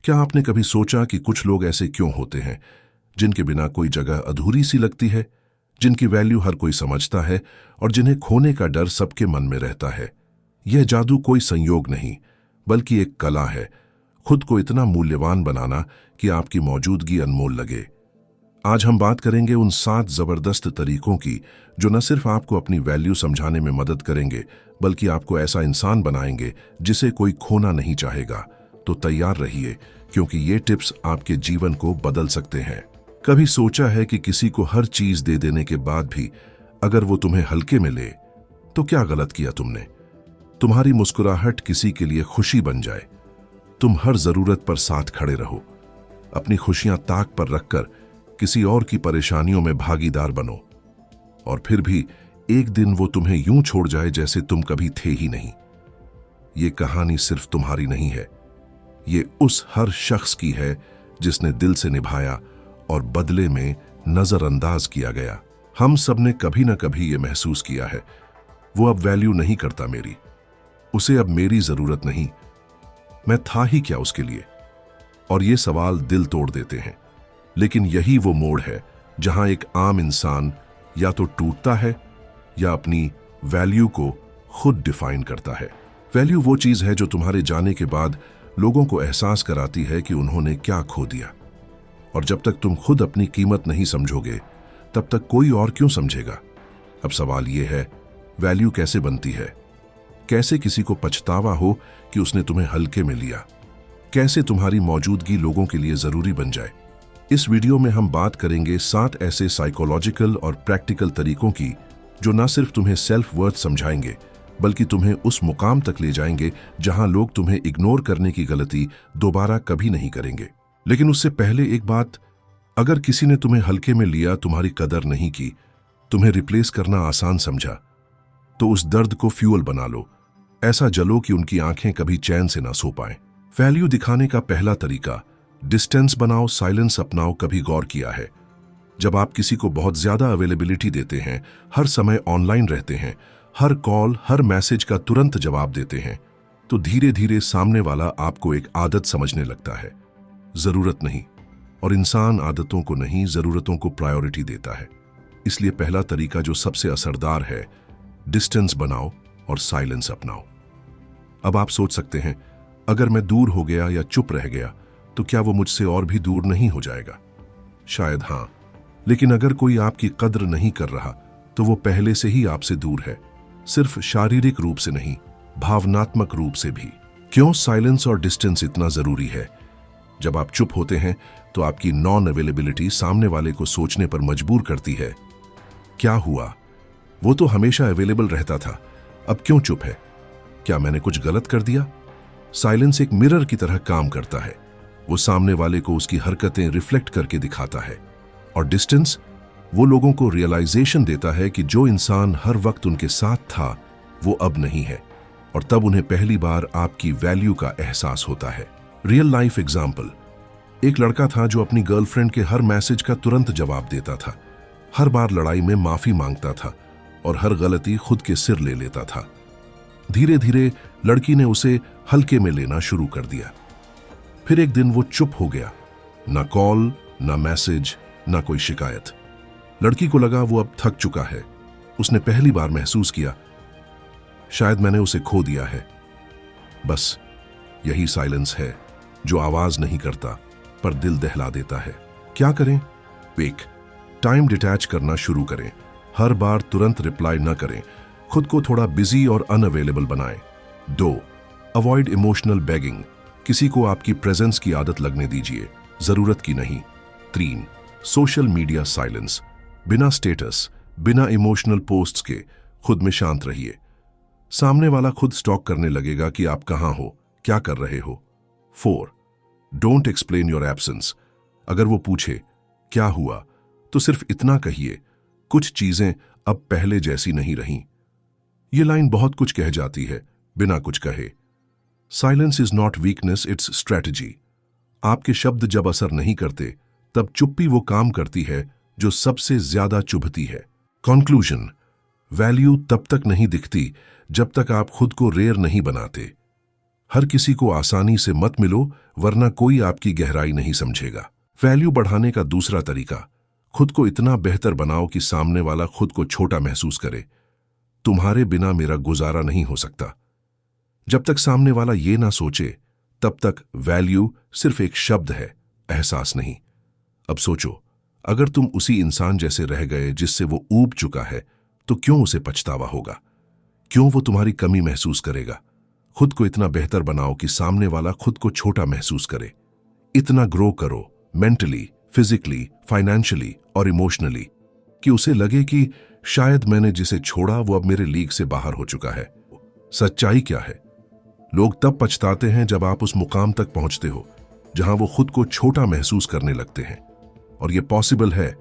क्या आपने कभी सोचा कि कुछ लोग ऐसे क्यों होते हैं जिनके बिना कोई जगह अधूरी सी लगती है, जिनकी वैल्यू हर कोई समझता है और जिन्हें खोने का डर सबके मन में रहता है? यह जादू कोई संयोग नहीं, बल्कि एक कला है, खुद को इतना मूल्यवान बनाना कि आपकी मौजूदगी अनमोल लगे। आज हम बात करेंगे उन 7 जबरदस्त तरीकों की जो न सिर्फ आपको अपनी वैल्यू समझाने में मदद करेंगे, बल्कि आपको ऐसा इंसान बनाएंगे जिसे कोई खोना नहीं चाहेगा। तो तैयार रहिए, क्योंकि ये टिप्स आपके जीवन को बदल सकते हैं। कभी सोचा है कि किसी को हर चीज दे देने के बाद भी अगर वो तुम्हें हल्के में ले, तो क्या गलत किया तुमने? तुम्हारी मुस्कुराहट किसी के लिए खुशी बन जाए, तुम हर जरूरत पर साथ खड़े रहो, अपनी खुशियां ताक पर रखकर किसी और की परेशानियों में भागीदार बनो, और फिर भी एक दिन वो तुम्हें यूं छोड़ जाए जैसे तुम कभी थे ही नहीं। ये कहानी सिर्फ तुम्हारी नहीं है, ये उस हर शख्स की है जिसने दिल से निभाया और बदले में नजरअंदाज किया गया। हम सब ने कभी ना कभी ये महसूस किया है, वो अब वैल्यू नहीं करता मेरी, उसे अब मेरी जरूरत नहीं, मैं था ही क्या उसके लिए। और ये सवाल दिल तोड़ देते हैं। लेकिन यही वो मोड़ है जहां एक आम इंसान या तो टूटता है या अपनी वैल्यू को खुद डिफाइन करता है। वैल्यू वो चीज है जो तुम्हारे जाने के बाद लोगों को एहसास कराती है कि उन्होंने क्या खो दिया। और जब तक तुम खुद अपनी कीमत नहीं समझोगे, तब तक कोई और क्यों समझेगा? अब सवाल यह है, वैल्यू कैसे बनती है? कैसे किसी को पछतावा हो कि उसने तुम्हें हल्के में लिया? कैसे तुम्हारी मौजूदगी लोगों के लिए जरूरी बन जाए? इस वीडियो में हम बात करेंगे 7 ऐसे साइकोलॉजिकल और प्रैक्टिकल तरीकों की जो न सिर्फ तुम्हें सेल्फ वर्थ समझाएंगे, बल्कि तुम्हें उस मुकाम तक ले जाएंगे जहां लोग तुम्हें इग्नोर करने की गलती दोबारा कभी नहीं करेंगे। लेकिन उससे पहले एक बात, अगर किसी ने तुम्हें हल्के में लिया, तुम्हारी कदर नहीं की, तुम्हें रिप्लेस करना आसान समझा, तो उस दर्द को फ्यूल बना लो। ऐसा जलो कि उनकी आंखें कभी चैन से ना सो पाएं। वैल्यू दिखाने का पहला तरीका, डिस्टेंस बनाओ, साइलेंस अपनाओ। कभी गौर किया है, जब आप किसी को बहुत ज्यादा अवेलेबिलिटी देते हैं, हर समय ऑनलाइन रहते हैं, हर कॉल हर मैसेज का तुरंत जवाब देते हैं, तो धीरे धीरे सामने वाला आपको एक आदत समझने लगता है, जरूरत नहीं। और इंसान आदतों को नहीं, जरूरतों को प्रायोरिटी देता है। इसलिए पहला तरीका जो सबसे असरदार है, डिस्टेंस बनाओ और साइलेंस अपनाओ। अब आप सोच सकते हैं, अगर मैं दूर हो गया या चुप रह गया तो क्या वो मुझसे और भी दूर नहीं हो जाएगा? शायद हां, लेकिन अगर कोई आपकी कद्र नहीं कर रहा तो वो पहले से ही आपसे दूर है, सिर्फ शारीरिक रूप से नहीं, भावनात्मक रूप से भी। क्यों साइलेंस और डिस्टेंस इतना जरूरी है? जब आप चुप होते हैं तो आपकी नॉन अवेलेबिलिटी सामने वाले को सोचने पर मजबूर करती है, क्या हुआ, वो तो हमेशा अवेलेबल रहता था, अब क्यों चुप है? क्या मैंने कुछ गलत कर दिया? साइलेंस एक मिरर की तरह काम करता है, वो सामने वाले को उसकी हरकतें रिफ्लेक्ट करके दिखाता है। और डिस्टेंस वो लोगों को रियलाइजेशन देता है कि जो इंसान हर वक्त उनके साथ था वो अब नहीं है, और तब उन्हें पहली बार आपकी वैल्यू का एहसास होता है। रियल लाइफ एग्जाम्पल, एक लड़का था जो अपनी गर्लफ्रेंड के हर मैसेज का तुरंत जवाब देता था, हर बार लड़ाई में माफी मांगता था और हर गलती खुद के सिर ले लेता था। धीरे धीरे लड़की ने उसे हल्के में लेना शुरू कर दिया। फिर एक दिन वो चुप हो गया, ना कॉल ना मैसेज ना कोई शिकायत। लड़की को लगा वो अब थक चुका है। उसने पहली बार महसूस किया, शायद मैंने उसे खो दिया है। बस यही साइलेंस है जो आवाज नहीं करता पर दिल दहला देता है। क्या करें? एक, टाइम डिटैच करना शुरू करें। हर बार तुरंत रिप्लाई न करें, खुद को थोड़ा बिजी और अनअवेलेबल बनाएं। 2, अवॉइड इमोशनल बेगिंग। किसी को आपकी प्रेजेंस की आदत लगने दीजिए, जरूरत की नहीं। 3, सोशल मीडिया साइलेंस। बिना स्टेटस, बिना इमोशनल पोस्ट्स के खुद में शांत रहिए। सामने वाला खुद स्टॉक करने लगेगा कि आप कहां हो, क्या कर रहे हो। 4, डोंट एक्सप्लेन योर एब्सेंस। अगर वो पूछे क्या हुआ, तो सिर्फ इतना कहिए, कुछ चीजें अब पहले जैसी नहीं रहीं। ये लाइन बहुत कुछ कह जाती है बिना कुछ कहे। Silence is not weakness, it's strategy. आपके शब्द जब असर नहीं करते, तब चुप्पी वो काम करती है जो सबसे ज्यादा चुभती है। हर किसी को आसानी से मत मिलो, वरना कोई आपकी गहराई नहीं समझेगा। वैल्यू बढ़ाने का दूसरा तरीका, खुद को इतना बेहतर बनाओ कि सामने वाला खुद को छोटा महसूस करे। तुम्हारे बिना मेरा गुजारा नहीं हो सकता। जब तक सामने वाला ये ना सोचे, तब तक वैल्यू सिर्फ एक शब्द है, एहसास नहीं। अब सोचो, अगर तुम उसी इंसान जैसे रह गए जिससे वो ऊब चुका है, तो क्यों उसे पछतावा होगा? क्यों वो तुम्हारी कमी महसूस करेगा? खुद को इतना बेहतर बनाओ कि सामने वाला खुद को छोटा महसूस करे। इतना ग्रो करो, मेंटली, फिजिकली, फाइनेंशियली और इमोशनली, कि उसे लगे कि शायद मैंने जिसे छोड़ा वो अब मेरे लीग से बाहर हो चुका है। सच्चाई क्या है? लोग तब पछताते हैं जब आप उस मुकाम तक पहुंचते हो जहां वो खुद को छोटा महसूस करने लगते हैं। और ये पॉसिबल है,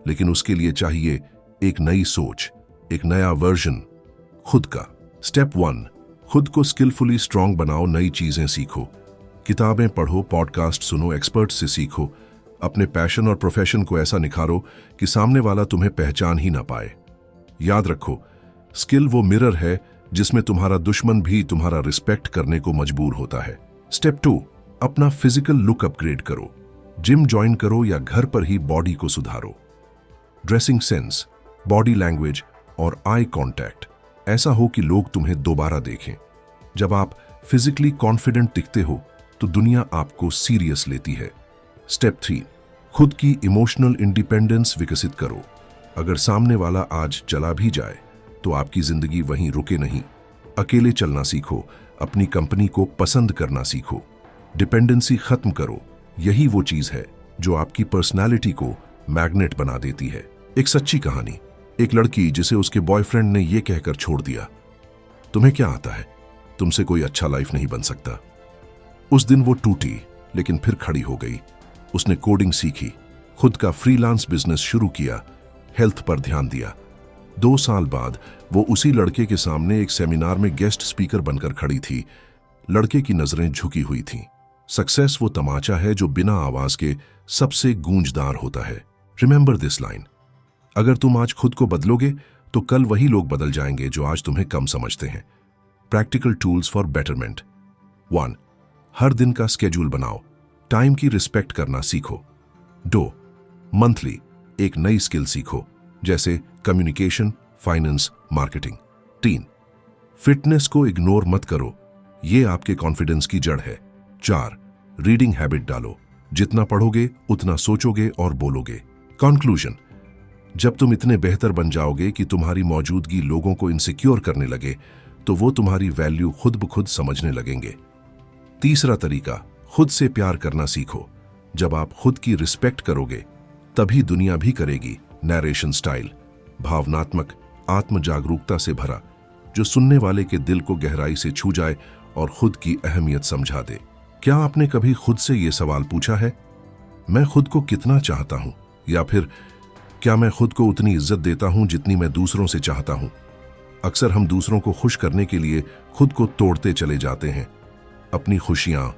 लेकिन उसके लिए चाहिए एक नई सोच, एक नया वर्जन खुद का। स्टेप 1, खुद को स्किलफुली स्ट्रांग बनाओ, नई चीजें सीखो, किताबें पढ़ो, पॉडकास्ट सुनो, एक्सपर्ट से सीखो। अपने पैशन और प्रोफेशन को ऐसा निखारो कि सामने वाला तुम्हें पहचान ही ना पाए। याद रखो, स्किल वो मिरर है जिसमें तुम्हारा दुश्मन भी तुम्हारा रिस्पेक्ट करने को मजबूर होता है। स्टेप 2, अपना फिजिकल लुक अपग्रेड करो। जिम ज्वाइन करो या घर पर ही बॉडी को सुधारो। ड्रेसिंग सेंस, बॉडी लैंग्वेज और आई कांटेक्ट ऐसा हो कि लोग तुम्हें दोबारा देखें। जब आप फिजिकली कॉन्फिडेंट दिखते हो तो दुनिया आपको सीरियस लेती है। स्टेप 3, खुद की इमोशनल इंडिपेंडेंस विकसित करो। अगर सामने वाला आज चला भी जाए तो आपकी जिंदगी वहीं रुके नहीं। अकेले चलना सीखो, अपनी कंपनी को पसंद करना सीखो, डिपेंडेंसी खत्म करो। यही वो चीज है जो आपकी पर्सनालिटी को मैग्नेट बना देती है। एक सच्ची कहानी, एक लड़की जिसे उसके बॉयफ्रेंड ने यह कहकर छोड़ दिया, तुम्हें क्या आता है, तुमसे कोई अच्छा लाइफ नहीं बन सकता। उस दिन वो टूटी, लेकिन फिर खड़ी हो गई। उसने कोडिंग सीखी, खुद का फ्रीलांस बिजनेस शुरू किया, हेल्थ पर ध्यान दिया। 2 साल बाद वो उसी लड़के के सामने एक सेमिनार में गेस्ट स्पीकर बनकर खड़ी थी। लड़के की नजरें झुकी हुई थीं। सक्सेस वो तमाचा है जो बिना आवाज के सबसे गूंजदार होता है। रिमेंबर दिस लाइन, अगर तुम आज खुद को बदलोगे तो कल वही लोग बदल जाएंगे जो आज तुम्हें कम समझते हैं। Practical tools for betterment. 1, हर दिन का स्केड्यूल बनाओ, टाइम की रिस्पेक्ट करना सीखो। 2, मंथली एक नई स्किल सीखो, जैसे कम्युनिकेशन, फाइनेंस, मार्केटिंग। 3, फिटनेस को इग्नोर मत करो, ये आपके कॉन्फिडेंस की जड़ है। 4, रीडिंग हैबिट डालो, जितना पढ़ोगे उतना सोचोगे और बोलोगे। कंक्लूजन, जब तुम इतने बेहतर बन जाओगे कि तुम्हारी मौजूदगी लोगों को इनसिक्योर करने लगे, तो वो तुम्हारी वैल्यू खुद ब खुद समझने लगेंगे। तीसरा तरीका, खुद से प्यार करना सीखो। जब आप खुद की रिस्पेक्ट करोगे, तभी दुनिया भी करेगी। नैरेशन स्टाइल, भावनात्मक, आत्म जागरूकता से भरा, जो सुनने वाले के दिल को गहराई से छू जाए और खुद की अहमियत समझा दे। क्या आपने कभी खुद से यह सवाल पूछा है, मैं खुद को कितना चाहता हूं? या फिर क्या मैं खुद को उतनी इज्जत देता हूं जितनी मैं दूसरों से चाहता हूं? अक्सर हम दूसरों को खुश करने के लिए खुद को तोड़ते चले जाते हैं। अपनी खुशियां,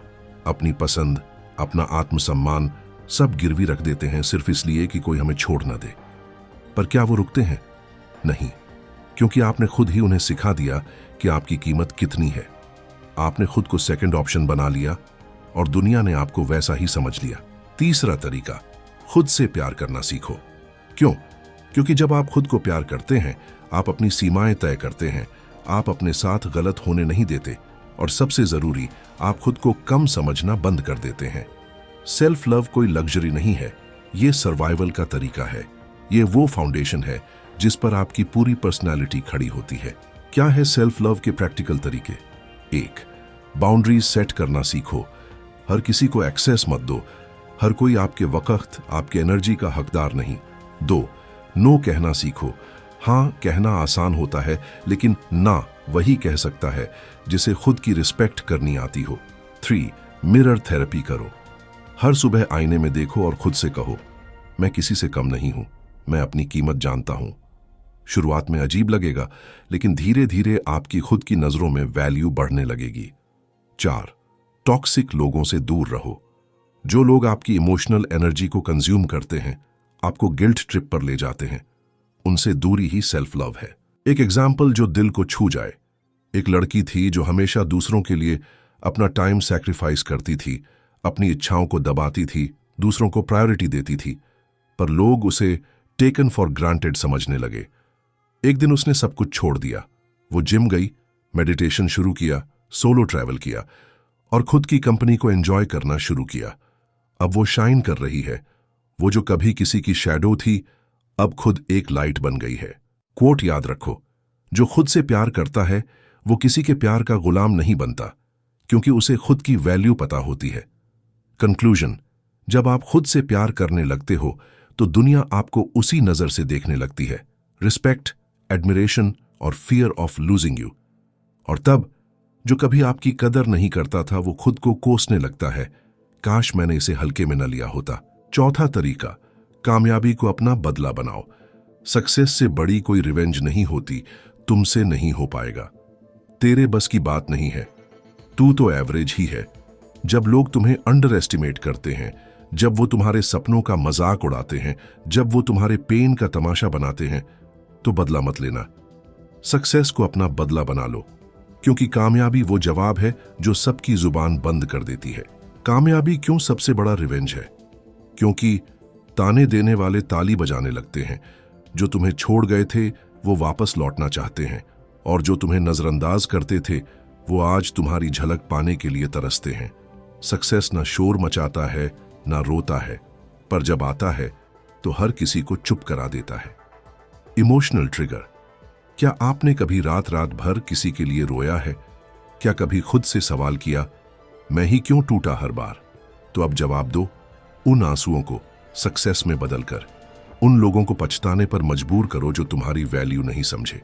अपनी पसंद, अपना आत्मसम्मान सब गिरवी रख देते हैं, सिर्फ इसलिए कि कोई हमें छोड़ न दे। पर क्या वो रुकते हैं? नहीं, क्योंकि आपने खुद ही उन्हें सिखा दिया कि आपकी कीमत कितनी है। आपने खुद को सेकंड ऑप्शन बना लिया और दुनिया ने आपको वैसा ही समझ लिया। तीसरा तरीका, खुद से प्यार करना सीखो। क्यों? क्योंकि जब आप खुद को प्यार करते हैं, आप अपनी सीमाएं तय करते हैं, आप अपने साथ गलत होने नहीं देते, और सबसे जरूरी, आप खुद को कम समझना बंद कर देते हैं। सेल्फ लव कोई लग्जरी नहीं है, ये सर्वाइवल का तरीका है। ये वो फाउंडेशन है जिस पर आपकी पूरी पर्सनालिटी खड़ी होती है। क्या है सेल्फ लव के प्रैक्टिकल तरीके? 1, बाउंड्रीज सेट करना सीखो। हर किसी को एक्सेस मत दो, हर कोई आपके वक्त, आपके एनर्जी का हकदार नहीं। 2, नो कहना सीखो। हाँ कहना आसान होता है, लेकिन ना वही कह सकता है जिसे खुद की रिस्पेक्ट करनी आती हो। 3, मिरर थेरेपी करो। हर सुबह आईने में देखो और खुद से कहो, मैं किसी से कम नहीं हूं, मैं अपनी कीमत जानता हूं। शुरुआत में अजीब लगेगा, लेकिन धीरे धीरे आपकी खुद की नजरों में वैल्यू बढ़ने लगेगी। 4, टॉक्सिक लोगों से दूर रहो। जो लोग आपकी इमोशनल एनर्जी को कंज्यूम करते हैं, आपको गिल्ट ट्रिप पर ले जाते हैं, उनसे दूरी ही सेल्फ लव है। एक एग्जाम्पल जो दिल को छू जाए। एक लड़की थी जो हमेशा दूसरों के लिए अपना टाइम सैक्रिफाइस करती थी, अपनी इच्छाओं को दबाती थी, दूसरों को प्रायोरिटी देती थी, पर लोग उसे टेकन फॉर ग्रांटेड समझने लगे। एक दिन उसने सब कुछ छोड़ दिया। वो जिम गई, मेडिटेशन शुरू किया, सोलो ट्रैवल किया और खुद की कंपनी को एंजॉय करना शुरू किया। अब वो शाइन कर रही है। वो जो कभी किसी की शैडो थी, अब खुद एक लाइट बन गई है। कोट याद रखो, जो खुद से प्यार करता है वो किसी के प्यार का गुलाम नहीं बनता, क्योंकि उसे खुद की वैल्यू पता होती है। कंक्लूजन, जब आप खुद से प्यार करने लगते हो तो दुनिया आपको उसी नजर से देखने लगती है, रिस्पेक्ट, एडमिरेशन और फियर ऑफ लूजिंग यू। और तब जो कभी आपकी कदर नहीं करता था वो खुद को कोसने लगता है, काश मैंने इसे हल्के में न लिया होता। चौथा तरीका, कामयाबी को अपना बदला बनाओ। सक्सेस से बड़ी कोई रिवेंज नहीं होती, तुमसे नहीं हो पाएगा, तेरे बस की बात नहीं है, तू तो एवरेज ही है। जब लोग तुम्हें अंडर एस्टिमेट करते हैं, जब वो तुम्हारे सपनों का मजाक उड़ाते हैं, जब वो तुम्हारे पेन का तमाशा बनाते हैं, तो बदला मत लेना। सक्सेस को अपना बदला बना लो, क्योंकि कामयाबी वो जवाब है जो सबकी जुबान बंद कर देती है। कामयाबी क्यों सबसे बड़ा रिवेंज है? क्योंकि ताने देने वाले ताली बजाने लगते हैं, जो तुम्हें छोड़ गए थे वो वापस लौटना चाहते हैं, और जो तुम्हें नजरअंदाज करते थे वो आज तुम्हारी झलक पाने के लिए तरसते हैं। सक्सेस ना शोर मचाता है, ना रोता है, पर जब आता है तो हर किसी को चुप करा देता है। इमोशनल ट्रिगर, क्या आपने कभी रात रात भर किसी के लिए रोया है? क्या कभी खुद से सवाल किया, मैं ही क्यों टूटा हर बार? तो अब जवाब दो, उन आंसुओं को सक्सेस में बदलकर उन लोगों को पछताने पर मजबूर करो जो तुम्हारी वैल्यू नहीं समझे।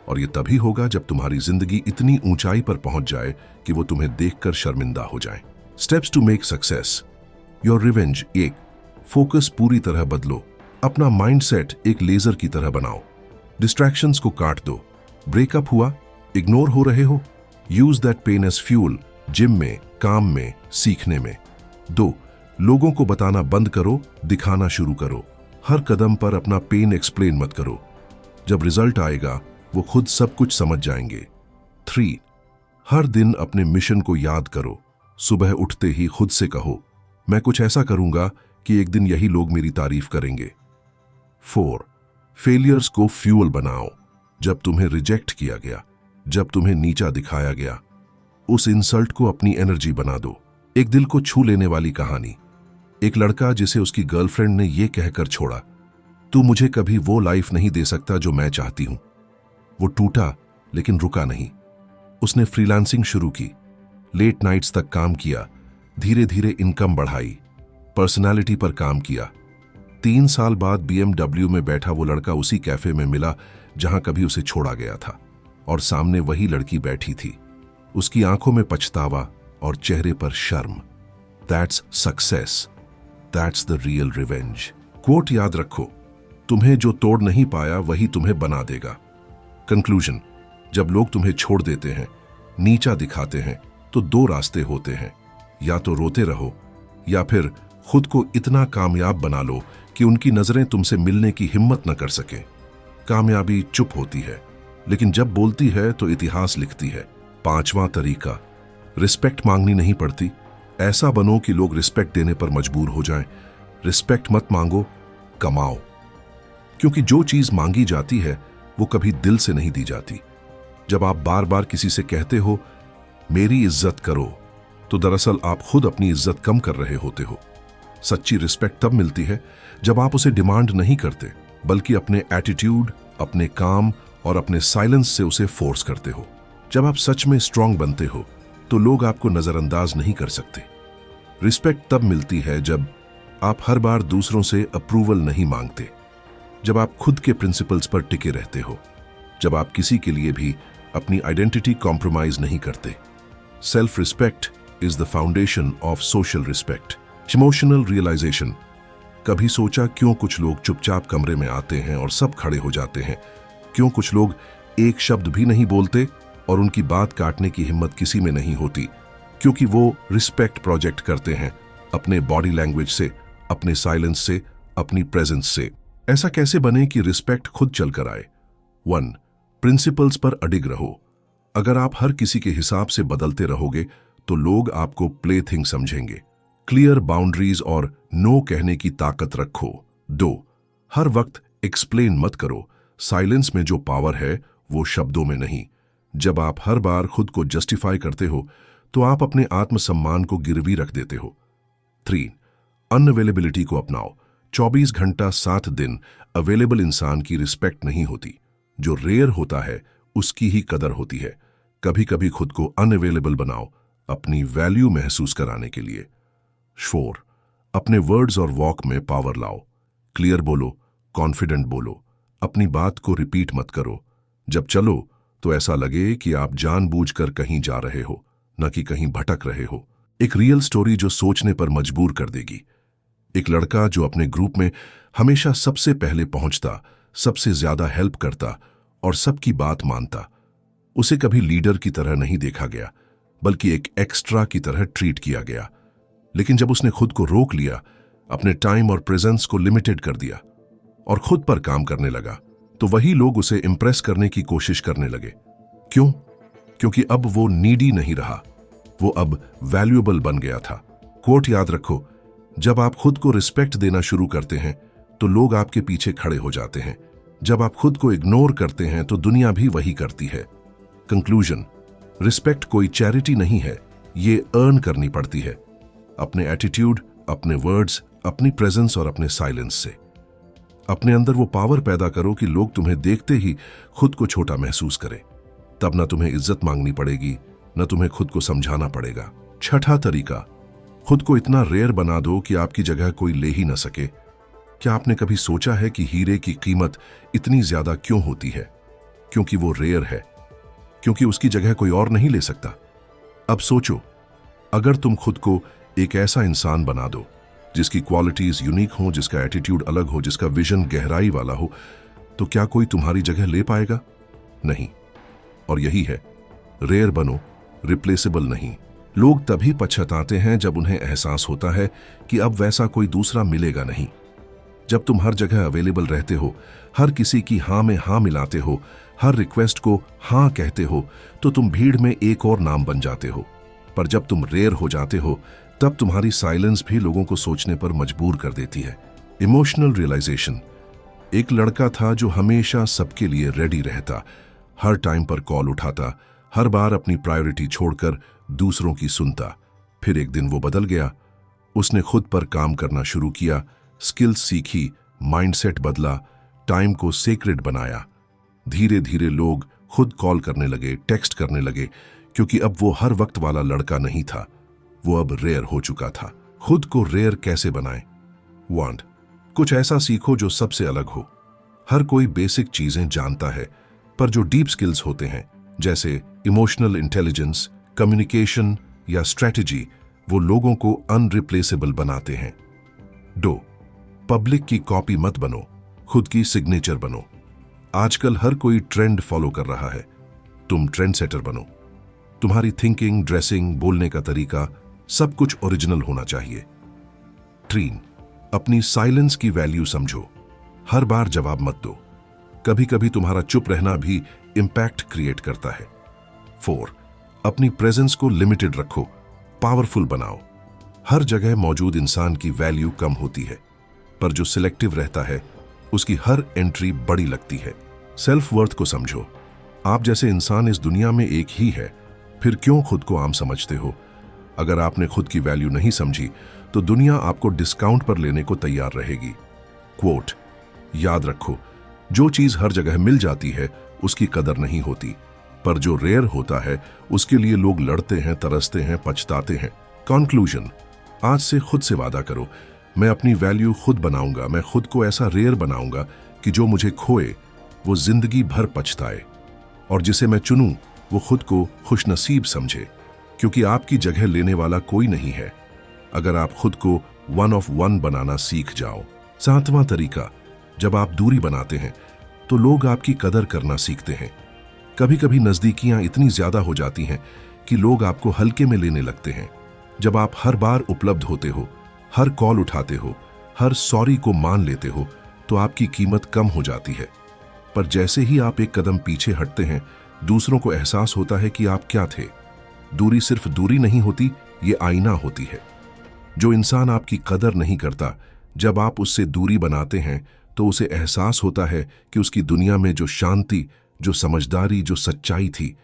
और ये तभी होगा जब तुम्हारी जिंदगी इतनी ऊंचाई पर पहुंच जाए कि वो तुम्हें देखकर शर्मिंदा हो जाए। Steps to make success your revenge. 1, focus पूरी तरह बदलो। अपना माइंडसेट एक लेजर की तरह बनाओ। डिस्ट्रैक्शंस को काट दो। ब्रेकअप हुआ, इग्नोर हो रहे हो, use that pain as fuel, gym में, काम में, सीखने में। 2, लोगों को बताना बंद करो, दिखाना शुरू करो। हर कदम पर अपना पेन एक्सप्लेन मत करो, जब रिजल्ट आएगा वो खुद सब कुछ समझ जाएंगे। 3, हर दिन अपने मिशन को याद करो। सुबह उठते ही खुद से कहो, मैं कुछ ऐसा करूंगा कि एक दिन यही लोग मेरी तारीफ करेंगे। 4, फेलियर्स को फ्यूल बनाओ। जब तुम्हें रिजेक्ट किया गया, जब तुम्हें नीचा दिखाया गया, उस इंसल्ट को अपनी एनर्जी बना दो। एक दिल को छू लेने वाली कहानी। एक लड़का जिसे उसकी गर्लफ्रेंड ने यह कहकर छोड़ा, तू मुझे कभी वो लाइफ नहीं दे सकता जो मैं चाहती हूं। वो टूटा लेकिन रुका नहीं। उसने फ्रीलांसिंग शुरू की, लेट नाइट्स तक काम किया, धीरे धीरे इनकम बढ़ाई, पर्सनालिटी पर काम किया। 3 साल बाद BMW में बैठा वो लड़का उसी कैफे में मिला जहां कभी उसे छोड़ा गया था, और सामने वही लड़की बैठी थी। उसकी आंखों में पछतावा और चेहरे पर शर्म। That's success, that's the real revenge. Quote याद रखो, तुम्हें जो तोड़ नहीं पाया वही तुम्हें बना देगा। कंक्लूजन, जब लोग तुम्हें छोड़ देते हैं, नीचा दिखाते हैं, तो 2 रास्ते होते हैं, या तो रोते रहो या फिर खुद को इतना कामयाब बना लो कि उनकी नजरें तुमसे मिलने की हिम्मत न कर सके। कामयाबी चुप होती है, लेकिन जब बोलती है तो इतिहास लिखती है। 5वां तरीका, रिस्पेक्ट मांगनी नहीं पड़ती। ऐसा बनो कि लोग रिस्पेक्ट देने पर मजबूर हो जाएं। रिस्पेक्ट मत मांगो, कमाओ, क्योंकि जो चीज मांगी जाती है वो कभी दिल से नहीं दी जाती। जब आप बार बार किसी से कहते हो मेरी इज्जत करो, तो दरअसल आप खुद अपनी इज्जत कम कर रहे होते हो। सच्ची रिस्पेक्ट तब मिलती है जब आप उसे डिमांड नहीं करते, बल्कि अपने एटीट्यूड, अपने काम और अपने साइलेंस से उसे फोर्स करते हो। जब आप सच में स्ट्रांग बनते हो तो लोग आपको नजरअंदाज नहीं कर सकते। रिस्पेक्ट तब मिलती है जब आप हर बार दूसरों से अप्रूवल नहीं मांगते, जब आप खुद के प्रिंसिपल्स पर टिके रहते हो, जब आप किसी के लिए भी अपनी आइडेंटिटी कॉम्प्रोमाइज नहीं करते। Self respect is the foundation of social respect. Emotional realization, कभी सोचा क्यों कुछ लोग चुपचाप कमरे में आते हैं और सब खड़े हो जाते हैं? क्यों कुछ लोग एक शब्द भी नहीं बोलते और उनकी बात काटने की हिम्मत किसी में नहीं होती? क्योंकि वो रिस्पेक्ट प्रोजेक्ट करते हैं अपने बॉडी लैंग्वेज से, अपने साइलेंस से, अपनी प्रेजेंस से। ऐसा कैसे बने कि रिस्पेक्ट खुद चलकर आए? 1, प्रिंसिपल्स पर अडिग रहो। अगर आप हर किसी के हिसाब से बदलते रहोगे तो लोग आपको प्लेथिंग समझेंगे। क्लियर बाउंड्रीज और नो कहने की ताकत रखो। 2, हर वक्त एक्सप्लेन मत करो। साइलेंस में जो पावर है वो शब्दों में नहीं। जब आप हर बार खुद को जस्टिफाई करते हो तो आप अपने आत्मसम्मान को गिरवी रख देते हो। 3, अनअवेलेबिलिटी को अपनाओ। 24 घंटा 7 दिन अवेलेबल इंसान की रिस्पेक्ट नहीं होती। जो रेयर होता है उसकी ही कदर होती है। कभी कभी खुद को अनअवेलेबल बनाओ, अपनी वैल्यू महसूस कराने के लिए। 4, अपने वर्ड्स और वॉक में पावर लाओ। क्लियर बोलो, कॉन्फिडेंट बोलो, अपनी बात को रिपीट मत करो। जब चलो तो ऐसा लगे कि आप जानबूझकर कहीं जा रहे हो, न कि कहीं भटक रहे हो। एक रियल स्टोरी जो सोचने पर मजबूर कर देगी। एक लड़का जो अपने ग्रुप में हमेशा सबसे पहले पहुंचता, सबसे ज्यादा हेल्प करता और सबकी बात मानता। उसे कभी लीडर की तरह नहीं देखा गया, बल्कि एक एक्स्ट्रा की तरह ट्रीट किया गया। लेकिन जब उसने खुद को रोक लिया, अपने टाइम और प्रेजेंस को लिमिटेड कर दिया और खुद पर काम करने लगा, तो वही लोग उसे इंप्रेस करने की कोशिश करने लगे। क्यों? क्योंकि अब वो नीडी नहीं रहा, वो अब वैल्यूएबल बन गया था। कोट याद रखो, जब आप खुद को रिस्पेक्ट देना शुरू करते हैं तो लोग आपके पीछे खड़े हो जाते हैं। जब आप खुद को इग्नोर करते हैं तो दुनिया भी वही करती है। कंक्लूजन, रिस्पेक्ट कोई चैरिटी नहीं है, ये अर्न करनी पड़ती है। अपने एटीट्यूड, अपने वर्ड्स, अपनी प्रेजेंस और अपने साइलेंस से। अपने अंदर वो पावर पैदा करो कि लोग तुम्हें देखते ही खुद को छोटा महसूस करें। तब ना तुम्हें इज्जत मांगनी पड़ेगी, न तुम्हें खुद को समझाना पड़ेगा। 6ठा तरीका, खुद को इतना रेयर बना दो कि आपकी जगह कोई ले ही न सके। क्या आपने कभी सोचा है कि हीरे की कीमत इतनी ज्यादा क्यों होती है? क्योंकि वो रेयर है, क्योंकि उसकी जगह कोई और नहीं ले सकता। अब सोचो, अगर तुम खुद को एक ऐसा इंसान बना दो जिसकी क्वालिटीज यूनिक हो, जिसका एटीट्यूड अलग हो, जिसका विजन गहराई वाला हो, तो क्या कोई तुम्हारी जगह ले पाएगा? नहीं। और यही है, रेयर बनो, रिप्लेसेबल नहीं। लोग तभी पछताते हैं जब उन्हें एहसास होता है कि अब वैसा कोई दूसरा मिलेगा नहीं। जब तुम हर जगह अवेलेबल रहते हो, हर किसी की हाँ में हाँ मिलाते हो, हर रिक्वेस्ट को हाँ कहते हो, तो तुम भीड़ में एक और नाम बन जाते हो। पर जब तुम रेयर हो जाते हो, तब तुम्हारी साइलेंस भी लोगों को सोचने पर मजबूर कर देती है। Emotional realization. एक लड़का था जो हमेशा सबके लिए रेडी रहता, हर टाइम पर कॉल उठाता, हर बार अपनी प्रायोरिटी छोड़कर दूसरों की सुनता। फिर एक दिन वो बदल गया। उसने खुद पर काम करना शुरू किया, स्किल्स सीखी, माइंडसेट बदला, टाइम को सेक्रेड बनाया। धीरे धीरे लोग खुद कॉल करने लगे, टेक्स्ट करने लगे, क्योंकि अब वो हर वक्त वाला लड़का नहीं था, वो अब रेयर हो चुका था। खुद को रेयर कैसे बनाएं? 1, कुछ ऐसा सीखो जो सबसे अलग हो। हर कोई बेसिक चीजें जानता है, पर जो डीप स्किल्स होते हैं, जैसे इमोशनल इंटेलिजेंस, कम्युनिकेशन या स्ट्रेटजी, वो लोगों को अनरिप्लेसेबल बनाते हैं। 2, पब्लिक की कॉपी मत बनो, खुद की सिग्नेचर बनो। आजकल हर कोई ट्रेंड फॉलो कर रहा है, तुम ट्रेंड सेटर बनो। तुम्हारी थिंकिंग, ड्रेसिंग, बोलने का तरीका, सब कुछ ओरिजिनल होना चाहिए। 3, अपनी साइलेंस की वैल्यू समझो, हर बार जवाब मत दो। कभी कभी तुम्हारा चुप रहना भी इंपैक्ट क्रिएट करता है। 4, अपनी प्रेजेंस को लिमिटेड रखो, पावरफुल बनाओ। हर जगह मौजूद इंसान की वैल्यू कम होती है, पर जो सिलेक्टिव रहता है उसकी हर एंट्री बड़ी लगती है। सेल्फ वर्थ को समझो, आप जैसे इंसान इस दुनिया में एक ही है, फिर क्यों खुद को आम समझते हो? अगर आपने खुद की वैल्यू नहीं समझी तो दुनिया आपको डिस्काउंट पर लेने को तैयार रहेगी। क्वोट, याद रखो, जो चीज हर जगह मिल जाती है उसकी कदर नहीं होती, पर जो रेयर होता है उसके लिए लोग लड़ते हैं, तरसते हैं, पछताते हैं। कंक्लूजन, आज से खुद से वादा करो, मैं अपनी वैल्यू खुद बनाऊंगा। मैं खुद को ऐसा रेयर बनाऊंगा कि जो मुझे खोए वो जिंदगी भर पछताए, और जिसे मैं चुनूं वो खुद को खुशनसीब समझे, क्योंकि आपकी जगह लेने वाला कोई नहीं है अगर आप खुद को 1 of 1 बनाना सीख जाओ। 7वां तरीका, जब आप दूरी बनाते हैं तो लोग आपकी कदर करना सीखते हैं। कभी कभी नजदीकियां इतनी ज्यादा हो जाती हैं कि लोग आपको हल्के में लेने लगते हैं। जब आप हर बार उपलब्ध होते हो, हर कॉल उठाते हो, हर सॉरी को मान लेते हो, तो आपकी कीमत कम हो जाती है। पर जैसे ही आप एक कदम पीछे हटते हैं, दूसरों को एहसास होता है कि आप क्या थे। दूरी सिर्फ दूरी नहीं होती, ये आईना होती है। जो इंसान आपकी कदर नहीं करता, जब आप उससे दूरी बनाते हैं तो उसे एहसास होता है कि उसकी दुनिया में जो शांति, जो समझदारी, जो सच्चाई थी,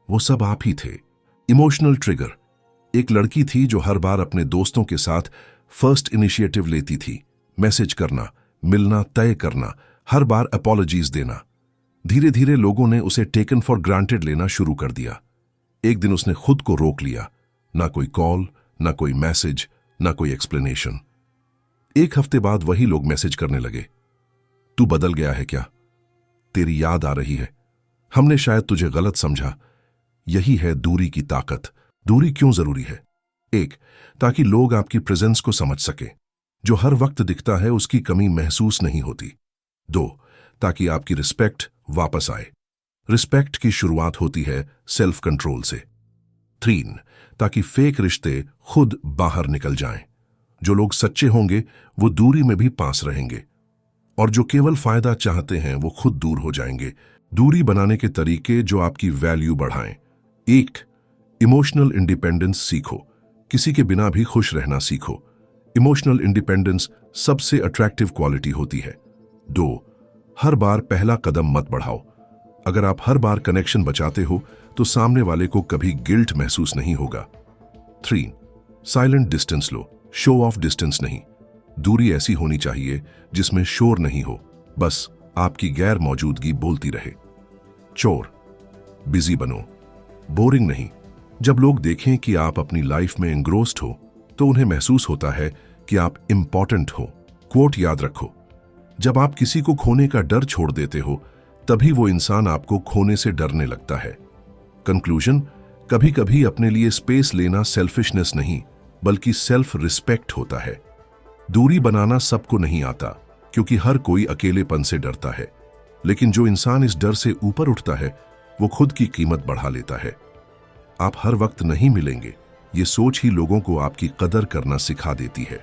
वो सब आप ही थे। Emotional trigger. एक लड़की थी जो हर बार अपने दोस्तों के साथ फर्स्ट इनिशिएटिव लेती थी, मैसेज करना, मिलना तय करना, हर बार अपॉलॉजीज देना। धीरे धीरे लोगों ने उसे टेकन फॉर ग्रांटेड लेना शुरू कर दिया। एक दिन उसने खुद को रोक लिया, ना कोई कॉल, ना कोई मैसेज, ना कोई एक्सप्लेनेशन। एक हफ्ते बाद वही लोग मैसेज करने लगे, तू बदल गया है क्या? तेरी याद आ रही है, हमने शायद तुझे गलत समझा। यही है दूरी की ताकत। दूरी क्यों जरूरी है? एक, ताकि लोग आपकी प्रेजेंस को समझ सके। जो हर वक्त दिखता है उसकी कमी महसूस नहीं होती। दो, ताकि आपकी रिस्पेक्ट वापस आए। रिस्पेक्ट की शुरुआत होती है सेल्फ कंट्रोल से। 3, ताकि फेक रिश्ते खुद बाहर निकल जाएं। जो लोग सच्चे होंगे वो दूरी में भी पास रहेंगे, और जो केवल फायदा चाहते हैं वो खुद दूर हो जाएंगे। दूरी बनाने के तरीके जो आपकी वैल्यू बढ़ाएं। 1, इमोशनल इंडिपेंडेंस सीखो। किसी के बिना भी खुश रहना सीखो। इमोशनल इंडिपेंडेंस सबसे अट्रैक्टिव क्वालिटी होती है। 2, हर बार पहला कदम मत बढ़ाओ। अगर आप हर बार कनेक्शन बचाते हो तो सामने वाले को कभी गिल्ट महसूस नहीं होगा। 3, साइलेंट डिस्टेंस लो, शो ऑफ डिस्टेंस नहीं। दूरी ऐसी होनी चाहिए जिसमें शोर नहीं हो, बस आपकी गैर मौजूदगी बोलती रहे। 4, बिजी बनो, बोरिंग नहीं। जब लोग देखें कि आप अपनी लाइफ में एंग्रोस्ड हो तो उन्हें महसूस होता है कि आप इंपॉर्टेंट हो। कोट याद रखो, जब आप किसी को खोने का डर छोड़ देते हो तभी वो इंसान आपको खोने से डरने लगता है। कंक्लूजन, कभी कभी अपने लिए स्पेस लेना सेल्फिशनेस नहीं बल्कि सेल्फ रिस्पेक्ट होता है। दूरी बनाना सबको नहीं आता क्योंकि हर कोई अकेलेपन से डरता है, लेकिन जो इंसान इस डर से ऊपर उठता है वो खुद की कीमत बढ़ा लेता है। आप हर वक्त नहीं मिलेंगे, ये सोच ही लोगों को आपकी कदर करना सिखा देती है।